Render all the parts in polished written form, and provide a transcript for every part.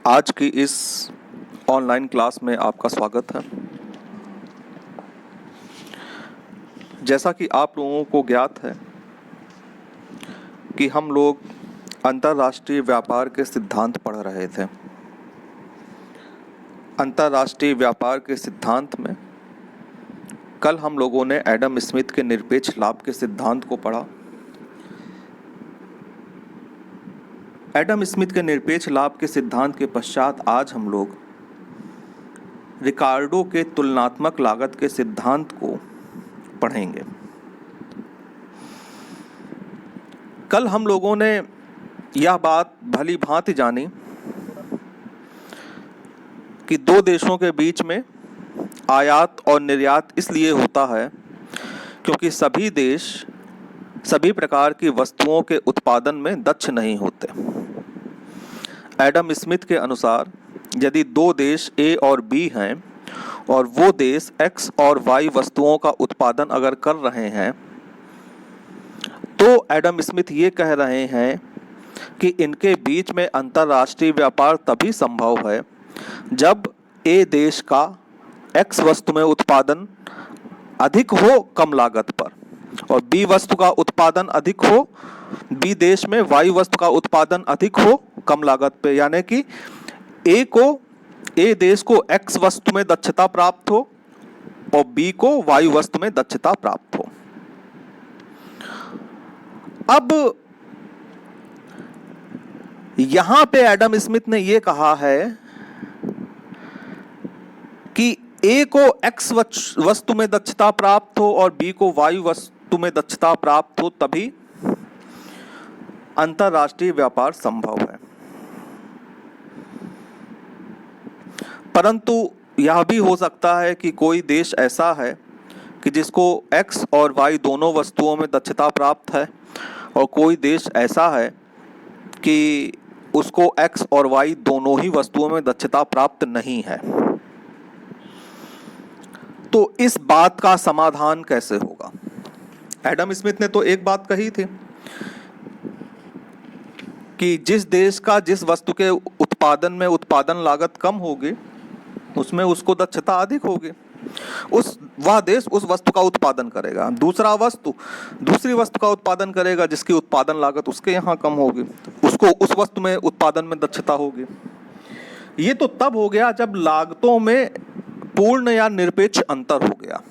आज की इस ऑनलाइन क्लास में आपका स्वागत है। जैसा कि आप लोगों को ज्ञात है कि हम लोग अंतर्राष्ट्रीय व्यापार के सिद्धांत पढ़ रहे थे। अंतर्राष्ट्रीय व्यापार के सिद्धांत में कल हम लोगों ने एडम स्मिथ के निरपेक्ष लाभ के सिद्धांत को पढ़ा। एडम स्मिथ के निरपेक्ष लाभ के सिद्धांत के पश्चात आज हम लोग रिकार्डो के तुलनात्मक लागत के सिद्धांत को पढ़ेंगे। कल हम लोगों ने यह बात भली भांति जानी कि दो देशों के बीच में आयात और निर्यात इसलिए होता है क्योंकि सभी देश सभी प्रकार की वस्तुओं के उत्पादन में दक्ष नहीं होते। एडम स्मिथ के अनुसार यदि दो देश ए और बी हैं और वो देश एक्स और वाई वस्तुओं का उत्पादन अगर कर रहे हैं तो एडम स्मिथ ये कह रहे हैं कि इनके बीच में अंतर्राष्ट्रीय व्यापार तभी संभव है जब ए देश का एक्स वस्तु में उत्पादन अधिक हो कम लागत पर और बी वस्तु का उत्पादन अधिक हो, बी देश में वाई वस्तु का उत्पादन अधिक हो कम लागत पे, यानी कि ए देश को एक्स वस्तु में दक्षता प्राप्त हो और बी को वाई वस्तु में दक्षता प्राप्त हो। अब यहां पे एडम स्मिथ ने यह कहा है कि ए को एक्स वस्तु में दक्षता प्राप्त हो और बी को वाई वस्तु में दक्षता प्राप्त हो तभी अंतर्राष्ट्रीय व्यापार संभव है। परंतु यह भी हो सकता है कि कोई देश ऐसा है कि जिसको एक्स और वाई दोनों वस्तुओं में दक्षता प्राप्त है और कोई देश ऐसा है कि उसको एक्स और वाई दोनों ही वस्तुओं में दक्षता प्राप्त नहीं है। तो इस बात का समाधान कैसे होगा? एडम स्मिथ ने तो एक बात कही थी कि जिस देश का जिस वस्तु के उत्पादन में उत्पादन लागत कम होगी उसमें उसको दक्षता अधिक होगी, वह देश उस वस्तु का उत्पादन करेगा। दूसरी वस्तु का उत्पादन करेगा जिसकी उत्पादन लागत उसके यहाँ कम होगी, उसको उस वस्तु में उत्पादन में दक्षता होगी। ये तो तब हो गया जब लागतों में पूर्ण या निरपेक्ष अंतर हो गया।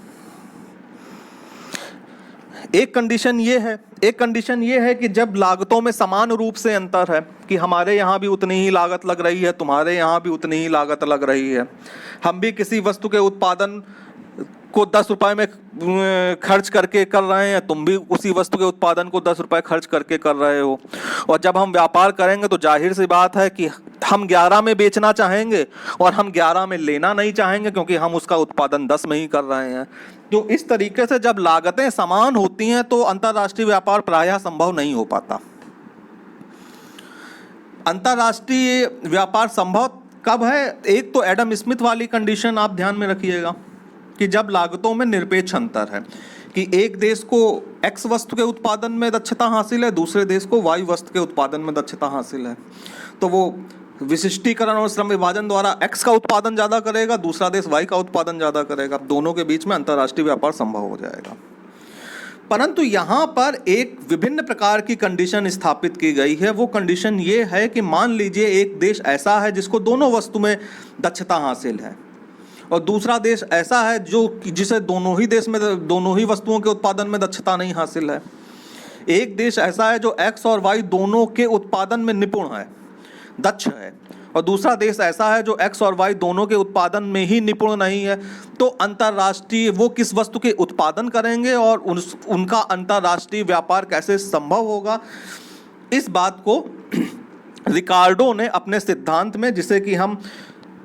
एक कंडीशन ये है कि जब लागतों में समान रूप से अंतर है कि हमारे यहाँ भी उतनी ही लागत लग रही है, तुम्हारे यहाँ भी उतनी ही लागत लग रही है, हम भी किसी वस्तु के उत्पादन को 10 रुपए में खर्च करके कर रहे हैं, तुम भी उसी वस्तु के उत्पादन को 10 रुपए खर्च करके कर रहे हो। और जब हम व्यापार करेंगे तो जाहिर सी बात है कि हम 11 में बेचना चाहेंगे और हम 11 में लेना नहीं चाहेंगे क्योंकि हम उसका उत्पादन 10 में ही कर रहे हैं। तो इस तरीके से जब लागतें समान होती हैं तो अंतर्राष्ट्रीय व्यापार प्रायः संभव नहीं हो पाता। अंतर्राष्ट्रीय व्यापार संभव कब है? एक तो एडम स्मिथ वाली कंडीशन आप ध्यान में रखिएगा कि जब लागतों में निरपेक्ष अंतर है कि एक देश को एक्स वस्तु के उत्पादन में दक्षता हासिल है, दूसरे देश को वाई वस्तु के उत्पादन में दक्षता हासिल है, तो वो विशिष्टीकरण और श्रम विभाजन द्वारा एक्स का उत्पादन ज़्यादा करेगा, दूसरा देश वाई का उत्पादन ज़्यादा करेगा, दोनों के बीच में अंतर्राष्ट्रीय व्यापार संभव हो जाएगा। परंतु यहाँ पर एक विभिन्न प्रकार की कंडीशन स्थापित की गई है। वो कंडीशन ये है कि मान लीजिए एक देश ऐसा है जिसको दोनों वस्तु में दक्षता हासिल है और दूसरा देश ऐसा है जिसे दोनों ही वस्तुओं के उत्पादन में दक्षता नहीं हासिल है। एक देश ऐसा है जो एक्स और वाई दोनों के उत्पादन में निपुण है, दक्ष है, और दूसरा देश ऐसा है जो एक्स और वाई दोनों के उत्पादन में ही निपुण नहीं है। तो अंतर्राष्ट्रीय वो किस वस्तु के उत्पादन करेंगे और उनका अंतर्राष्ट्रीय व्यापार कैसे संभव होगा, इस बात को रिकार्डो ने अपने सिद्धांत में, जिसे कि हम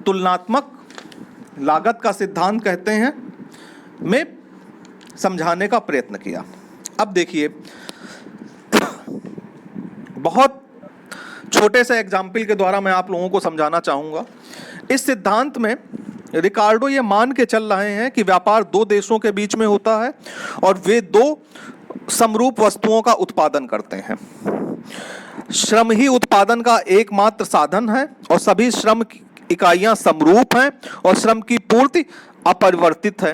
तुलनात्मक लागत का सिद्धांत कहते हैं, में समझाने का प्रयत्न किया। अब देखिए, बहुत छोटे से एग्जाम्पल के द्वारा मैं आप लोगों को समझाना चाहूँगा। इस सिद्धांत में रिकार्डो ये मान के चल रहे हैं कि व्यापार दो देशों के बीच में होता है और वे दो समरूप वस्तुओं का उत्पादन करते हैं। श्रम ही उत्पादन का एकमात्र साधन है और सभी श्रम इकाइयां समरूप हैं और श्रम की पूर्ति अपरिवर्तित है।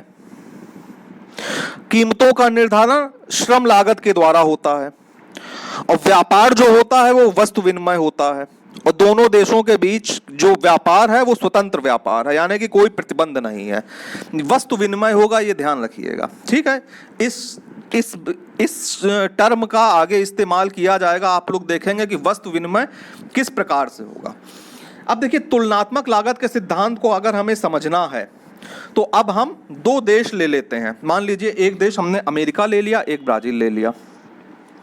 कीमतों का निर्धारण श्रम लागत के द्वारा होता है और व्यापार जो होता है वो वस्तु विनिमय होता है और दोनों देशों के बीच जो व्यापार है वो स्वतंत्र व्यापार है, यानी कि कोई प्रतिबंध नहीं है, वस्तु विनिमय होगा, ये ध्यान रखिएगा। ठीक है, इस टर्म का आगे इस्तेमाल किया जाएगा, आप लोग देखेंगे कि वस्तु विनिमय किस प्रकार से होगा। अब देखिए, तुलनात्मक लागत के सिद्धांत को अगर हमें समझना है तो अब हम दो देश ले लेते हैं। मान लीजिए एक देश हमने अमेरिका ले लिया, एक ब्राजील ले लिया।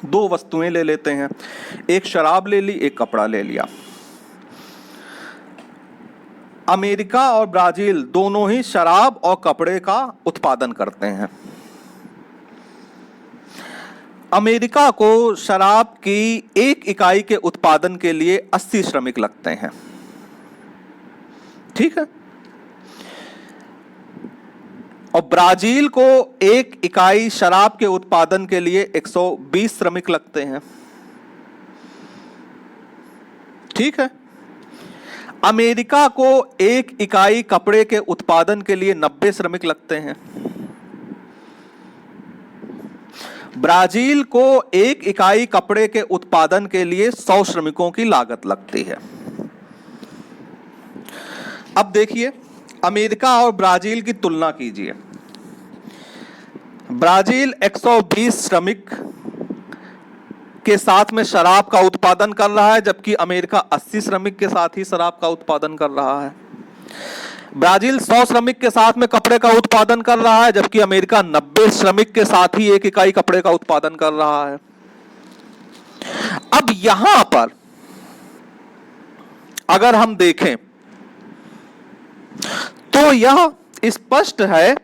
दो वस्तुएं ले लेते हैं, एक शराब ले ली, एक कपड़ा ले लिया। अमेरिका और ब्राजील दोनों ही शराब और कपड़े का उत्पादन करते हैं। अमेरिका को शराब की एक इकाई के उत्पादन के लिए 80 श्रमिक लगते हैं। ठीक है, और ब्राजील को एक इकाई शराब के उत्पादन के लिए 120 श्रमिक लगते हैं। ठीक है, अमेरिका को एक इकाई कपड़े के उत्पादन के लिए 90 श्रमिक लगते हैं। ब्राजील को एक इकाई कपड़े के उत्पादन के लिए 100 श्रमिकों की लागत लगती है। अब देखिए, अमेरिका और ब्राजील की तुलना कीजिए। ब्राजील 120 श्रमिक के साथ में शराब का उत्पादन कर रहा है, जबकि अमेरिका 80 श्रमिक के साथ ही शराब का उत्पादन कर रहा है। ब्राजील 100 श्रमिक के साथ में कपड़े का उत्पादन कर रहा है, जबकि अमेरिका 90 श्रमिक के साथ ही एक इकाई कपड़े का उत्पादन कर रहा है। अब यहां पर अगर हम देखें तो यह स्पष्ट है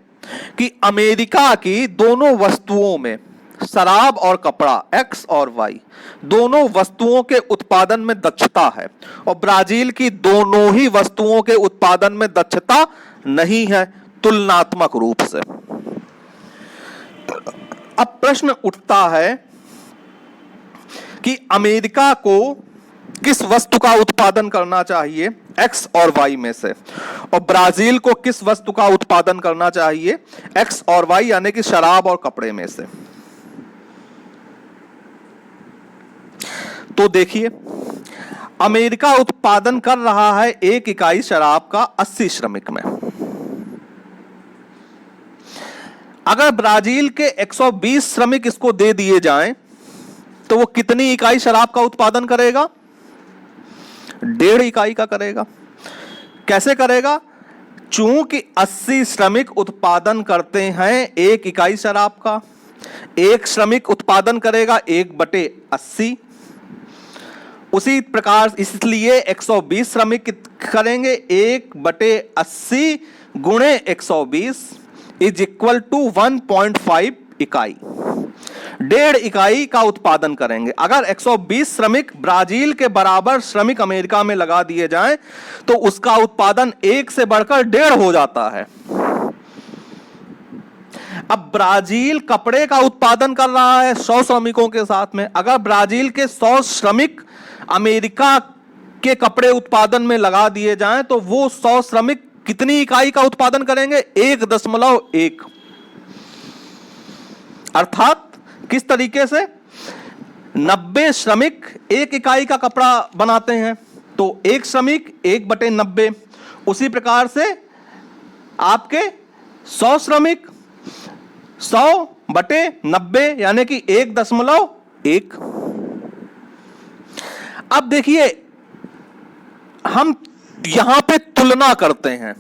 कि अमेरिका की दोनों वस्तुओं में, शराब और कपड़ा, एक्स और वाई, दोनों वस्तुओं के उत्पादन में दक्षता है और ब्राजील की दोनों ही वस्तुओं के उत्पादन में दक्षता नहीं है तुलनात्मक रूप से। अब प्रश्न उठता है कि अमेरिका को किस वस्तु का उत्पादन करना चाहिए, एक्स और वाई में से, और ब्राजील को किस वस्तु का उत्पादन करना चाहिए, एक्स और वाई, यानी कि शराब और कपड़े में से। तो देखिए, अमेरिका उत्पादन कर रहा है एक इकाई शराब का 80 श्रमिक में। अगर ब्राजील के 120 श्रमिक इसको दे दिए जाएं तो वो कितनी इकाई शराब का उत्पादन करेगा? 1.5 इकाई का करेगा। कैसे करेगा? चूंकि 80 श्रमिक उत्पादन करते हैं एक इकाई शराब का, एक श्रमिक उत्पादन करेगा 1/80। उसी प्रकार इसलिए 120 श्रमिक करेंगे 1/80 गुणे 120 इज इक्वल टू 1.5 इकाई। 1.5 इकाई का उत्पादन करेंगे। अगर 120 श्रमिक ब्राजील के बराबर श्रमिक अमेरिका में लगा दिए जाएं तो उसका उत्पादन 1 से बढ़कर 1.5 हो जाता है। अब ब्राजील कपड़े का उत्पादन कर रहा है 100 श्रमिकों के साथ में। अगर ब्राजील के 100 श्रमिक अमेरिका के कपड़े उत्पादन में लगा दिए जाएं तो वो 100 श्रमिक कितनी इकाई का उत्पादन करेंगे? 1.1। अर्थात किस तरीके से? 90 श्रमिक एक इकाई का कपड़ा बनाते हैं तो एक श्रमिक 1/90। उसी प्रकार से आपके 100 श्रमिक 100/90 यानी कि 1.1। अब देखिए, हम यहां पे तुलना करते हैं।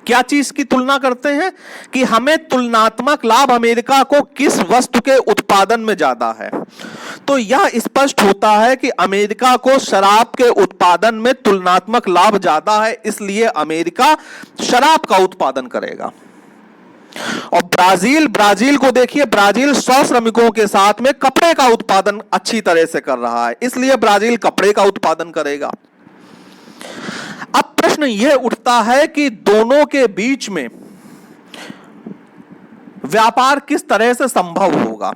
क्या चीज की तुलना करते हैं? कि हमें तुलनात्मक लाभ अमेरिका को किस वस्तु के उत्पादन में ज्यादा है। तो यह स्पष्ट होता है कि अमेरिका को शराब के उत्पादन में तुलनात्मक लाभ ज्यादा है, इसलिए अमेरिका शराब का उत्पादन करेगा। और ब्राजील को देखिए, ब्राजील 100 श्रमिकों के साथ में कपड़े का उत्पादन अच्छी तरह से कर रहा है, इसलिए ब्राजील कपड़े का उत्पादन करेगा। अब प्रश्न यह उठता है कि दोनों के बीच में व्यापार किस तरह से संभव होगा।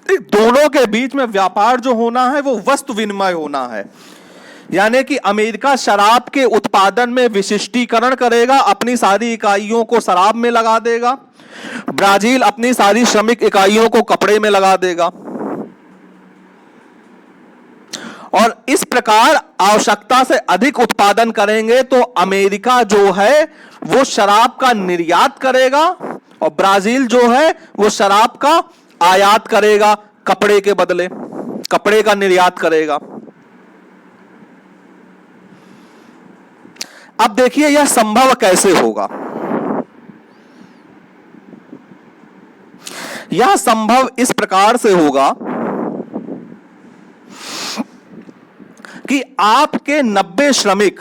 दोनों के बीच में व्यापार जो होना है वो वस्तु विनिमय होना है। यानी कि अमेरिका शराब के उत्पादन में विशिष्टीकरण करेगा, अपनी सारी इकाइयों को शराब में लगा देगा। ब्राजील अपनी सारी श्रमिक इकाइयों को कपड़े में लगा देगा। और इस प्रकार आवश्यकता से अधिक उत्पादन करेंगे तो अमेरिका जो है वो शराब का निर्यात करेगा और ब्राजील जो है वो शराब का आयात करेगा, कपड़े के बदले कपड़े का निर्यात करेगा। अब देखिए यह संभव कैसे होगा। यह संभव इस प्रकार से होगा कि आपके 90 श्रमिक,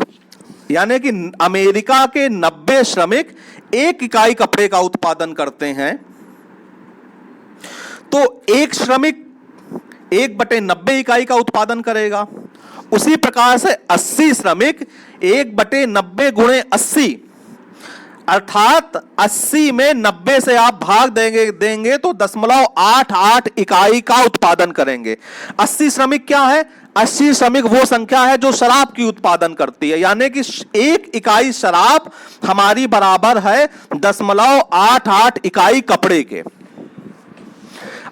यानी कि अमेरिका के 90 श्रमिक 1 इकाई कपड़े का उत्पादन करते हैं, तो एक श्रमिक 1/90 इकाई का उत्पादन करेगा। उसी प्रकार से 80 श्रमिक 1/90 × 80, अर्थात 80 में 90 से आप भाग देंगे तो 0.88 इकाई का उत्पादन करेंगे। 80 श्रमिक क्या है? 80 श्रमिक वो संख्या है जो शराब की उत्पादन करती है, यानी कि 1 इकाई शराब हमारी बराबर है 0.88 इकाई कपड़े के।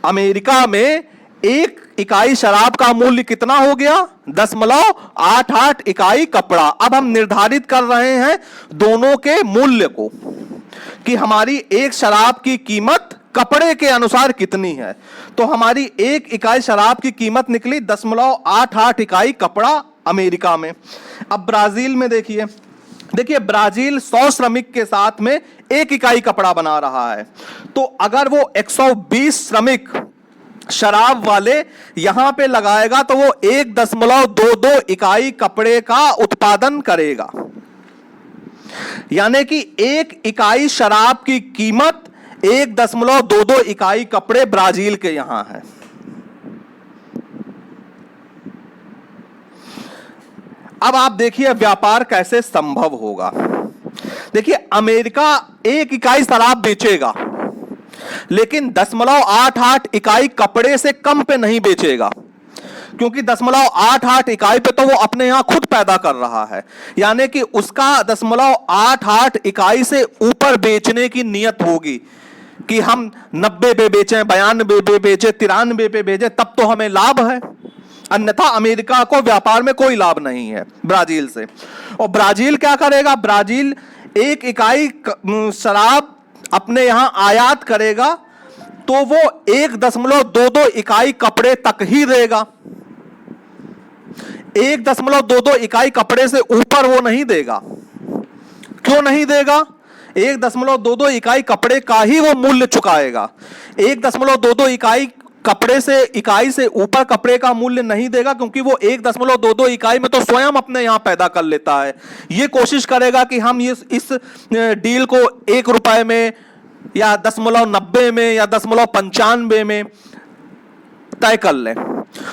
अमेरिका में 1 इकाई शराब का मूल्य कितना हो गया? 0.88 इकाई कपड़ा। अब हम निर्धारित कर रहे हैं दोनों के मूल्य को कि हमारी 1 शराब की कीमत कपड़े के अनुसार कितनी है। तो हमारी 1 इकाई शराब की कीमत निकली 0.88 इकाई कपड़ा अमेरिका में। अब ब्राजील में देखिए ब्राजील 100 श्रमिक के साथ में 1 इकाई कपड़ा बना रहा है। तो अगर वो 120 श्रमिक शराब वाले यहां पे लगाएगा तो वो 1.22 इकाई कपड़े का उत्पादन करेगा, यानी कि 1 इकाई शराब की कीमत 1.22 इकाई कपड़े ब्राजील के यहां है। अब आप देखिए व्यापार कैसे संभव होगा। देखिए अमेरिका 1 इकाई शराब बेचेगा, लेकिन 0.88 इकाई कपड़े से कम पे नहीं बेचेगा, क्योंकि 0.88 इकाई पे तो वो अपने यहां खुद पैदा कर रहा है, यानी कि उसका 0.88 इकाई से ऊपर बेचने की नियत होगी कि हम 90 पे बेचें, 92 पे बेचें, 93 पे बेचें, तब तो हमें लाभ है। अन्यथा अमेरिका को व्यापार में कोई लाभ नहीं है ब्राजील से। और ब्राजील क्या करेगा? ब्राजील 1 इकाई शराब अपने यहां आयात करेगा तो वो 1.22 इकाई कपड़े तक ही देगा। 1.22 इकाई कपड़े से ऊपर वो नहीं देगा। क्यों नहीं देगा? 1.22 इकाई कपड़े का ही वो मूल्य चुकाएगा। 1.22 इकाई से ऊपर कपड़े का मूल्य नहीं देगा, क्योंकि वो 1.22 इकाई में तो स्वयं अपने यहां पैदा कर लेता है। ये कोशिश करेगा कि हम इस डील को 1 रुपए में या 0.90 में या 0.95 में तय कर लें।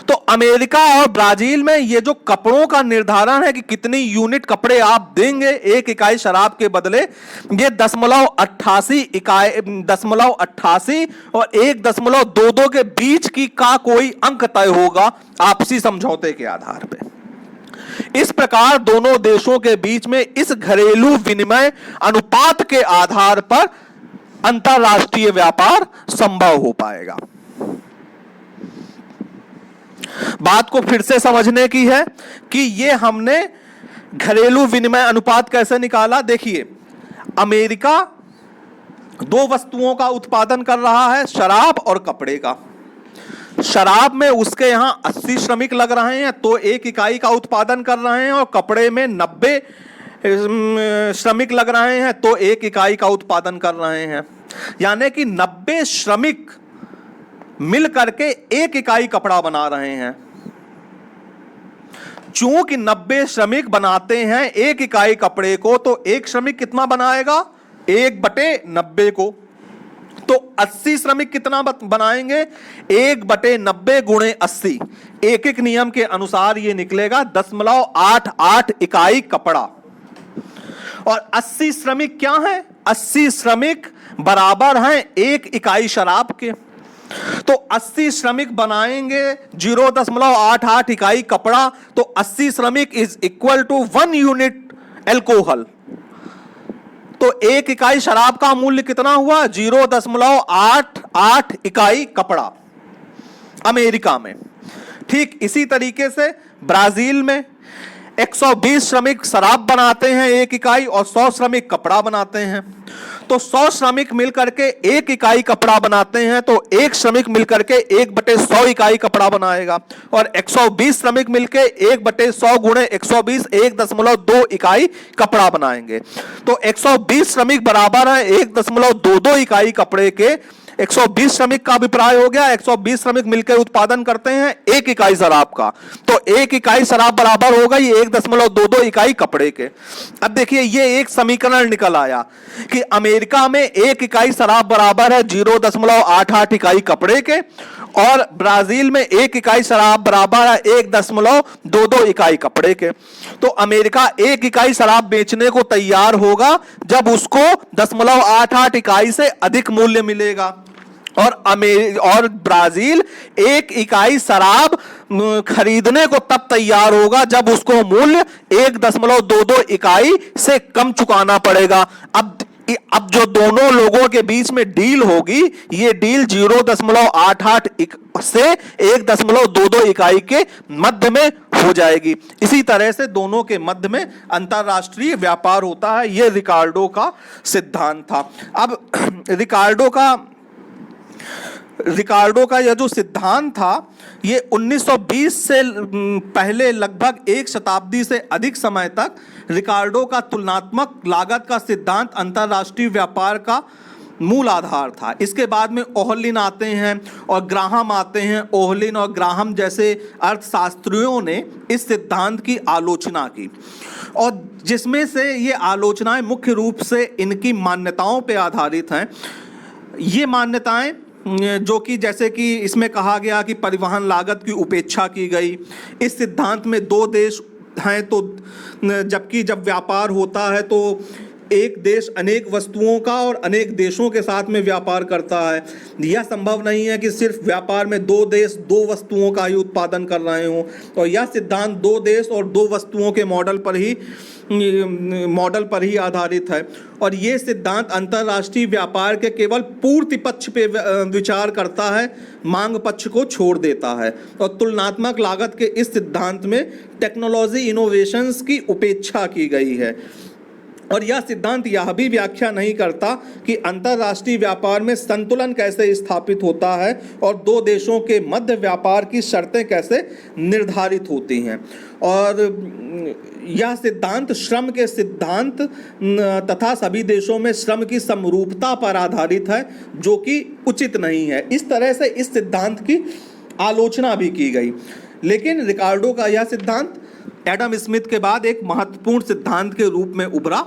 तो अमेरिका और ब्राजील में ये जो कपड़ों का निर्धारण है कि कितनी यूनिट कपड़े आप देंगे 1 इकाई शराब के बदले, ये 0.88 और 1.22 के बीच की का कोई अंक तय होगा आपसी समझौते के आधार पे। इस प्रकार दोनों देशों के बीच में इस घरेलू विनिमय अनुपात के आधार पर अंतरराष्ट्रीय व्यापार संभव हो पाएगा। बात को फिर से समझने की है कि ये हमने घरेलू विनिमय अनुपात कैसे निकाला। देखिए अमेरिका 2 वस्तुओं का उत्पादन कर रहा है, शराब और कपड़े का। शराब में उसके यहां 80 श्रमिक लग रहे हैं तो 1 इकाई का उत्पादन कर रहे हैं, और कपड़े में 90 श्रमिक लग रहे हैं तो 1 इकाई का उत्पादन कर रहे हैं, यानी कि 90 श्रमिक मिल करके 1 इकाई कपड़ा बना रहे हैं। चूंकि 90 श्रमिक बनाते हैं 1 इकाई कपड़े को, तो 1 श्रमिक कितना बनाएगा? 1/90 को। तो 80 श्रमिक कितना बनाएंगे? 1/90 × 80। एक नियम के अनुसार यह निकलेगा 0.88 इकाई कपड़ा। और 80 श्रमिक क्या है? 80 श्रमिक बराबर हैं 1 इकाई शराब के। तो 80 श्रमिक बनाएंगे 0.88 इकाई कपड़ा, तो 80 श्रमिक is equal to 1 unit alcohol. तो 1 इकाई शराब का मूल्य कितना हुआ? 0.88 इकाई कपड़ा अमेरिका में। ठीक इसी तरीके से ब्राजील में 120 श्रमिक शराब बनाते हैं 1 इकाई, और 100 श्रमिक कपड़ा बनाते हैं। तो 100 श्रमिक मिलकर के 1 इकाई कपड़ा बनाते हैं, तो 1 श्रमिक मिलकर के 1/100 इकाई कपड़ा बनाएगा, और 120 श्रमिक मिलकर 1/100 गुणे 120 1.2 इकाई कपड़ा बनाएंगे। तो 120 श्रमिक बराबर है 1.22 इकाई कपड़े के। 120 श्रमिक का अभिप्राय हो गया, 120 श्रमिक मिलकर उत्पादन करते हैं 1 इकाई शराब का, तो 1 इकाई शराब बराबर होगा ये 1.22 इकाई कपड़े के। अब देखिए ये एक समीकरण निकल आया कि अमेरिका में 1 इकाई शराब बराबर है 0.88 इकाई कपड़े के, और ब्राजील में 1 इकाई शराब बराबर है 1.22 इकाई कपड़े के। तो अमेरिका 1 इकाई शराब बेचने को तैयार होगा जब उसको 0.88 इकाई से अधिक मूल्य मिलेगा, और ब्राजील 1 इकाई शराब खरीदने को तब तैयार होगा जब उसको मूल्य 1.22 इकाई से कम चुकाना पड़ेगा। अब जो दोनों लोगों के बीच में डील होगी, ये डील 0.88 से 1.22 इकाई के मध्य में हो जाएगी। इसी तरह से दोनों के मध्य में अंतरराष्ट्रीय व्यापार होता है। यह रिकार्डो का सिद्धांत था। अब रिकार्डो का यह जो सिद्धांत था, ये 1920 से पहले लगभग 1 शताब्दी से अधिक समय तक रिकार्डो का तुलनात्मक लागत का सिद्धांत अंतरराष्ट्रीय व्यापार का मूल आधार था। इसके बाद में ओहलिन आते हैं और ग्राहम आते हैं। ओहलिन और ग्राहम जैसे अर्थशास्त्रियों ने इस सिद्धांत की आलोचना की, और जिसमें से ये आलोचनाएं मुख्य रूप से इनकी मान्यताओं पर आधारित हैं। ये मान्यताएं जो कि जैसे कि इसमें कहा गया कि परिवहन लागत की उपेक्षा की गई। इस सिद्धांत में 2 देश हैं, तो जबकि जब व्यापार होता है तो एक देश अनेक वस्तुओं का और अनेक देशों के साथ में व्यापार करता है। यह संभव नहीं है कि सिर्फ व्यापार में 2 देश 2 वस्तुओं का ही उत्पादन कर रहे हों, और यह सिद्धांत 2 देश और 2 वस्तुओं के मॉडल पर ही आधारित है। और ये सिद्धांत अंतर्राष्ट्रीय व्यापार के केवल पूर्ति पक्ष पे विचार करता है, मांग पक्ष को छोड़ देता है। और तुलनात्मक लागत के इस सिद्धांत में टेक्नोलॉजी इनोवेशंस की उपेक्षा की गई है। और यह सिद्धांत यह भी व्याख्या नहीं करता कि अंतर्राष्ट्रीय व्यापार में संतुलन कैसे स्थापित होता है और 2 देशों के मध्य व्यापार की शर्तें कैसे निर्धारित होती हैं। और यह सिद्धांत श्रम के सिद्धांत तथा सभी देशों में श्रम की समरूपता पर आधारित है, जो कि उचित नहीं है। इस तरह से इस सिद्धांत की आलोचना भी की गई। लेकिन रिकार्डो का यह सिद्धांत एडम स्मिथ के बाद एक महत्वपूर्ण सिद्धांत के रूप में उभरा।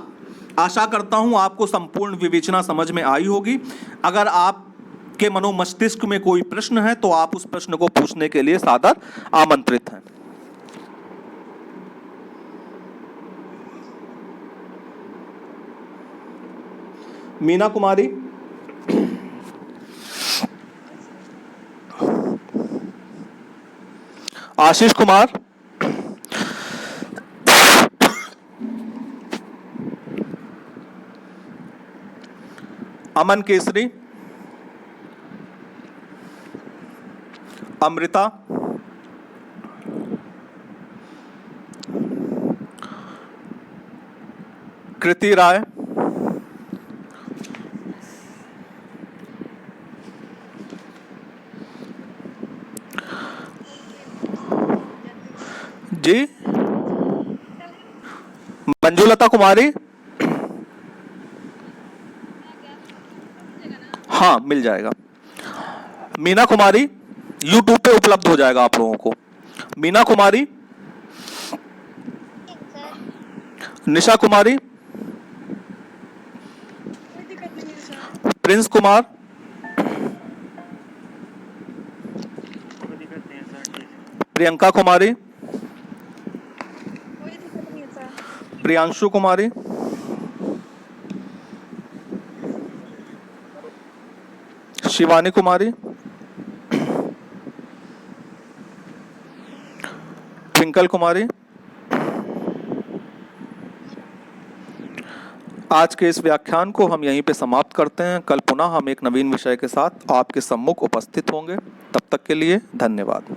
आशा करता हूं आपको संपूर्ण विवेचना समझ में आई होगी। अगर आपके मनोमस्तिष्क में कोई प्रश्न है तो आप उस प्रश्न को पूछने के लिए सादर आमंत्रित हैं। मीना कुमारी, आशीष कुमार, अमन केसरी, अमृता, कृति राय, जी, मंजुलता कुमारी, हाँ मिल जाएगा। मीना कुमारी YouTube पे उपलब्ध हो जाएगा आप लोगों को। मीना कुमारी, निशा कुमारी, प्रिंस कुमार, प्रियंका कुमारी, प्रियांशु कुमारी, शिवानी कुमारी, ट्विंकल कुमारी, आज के इस व्याख्यान को हम यहीं पे समाप्त करते हैं। कल पुनः हम एक नवीन विषय के साथ आपके सम्मुख उपस्थित होंगे। तब तक के लिए धन्यवाद।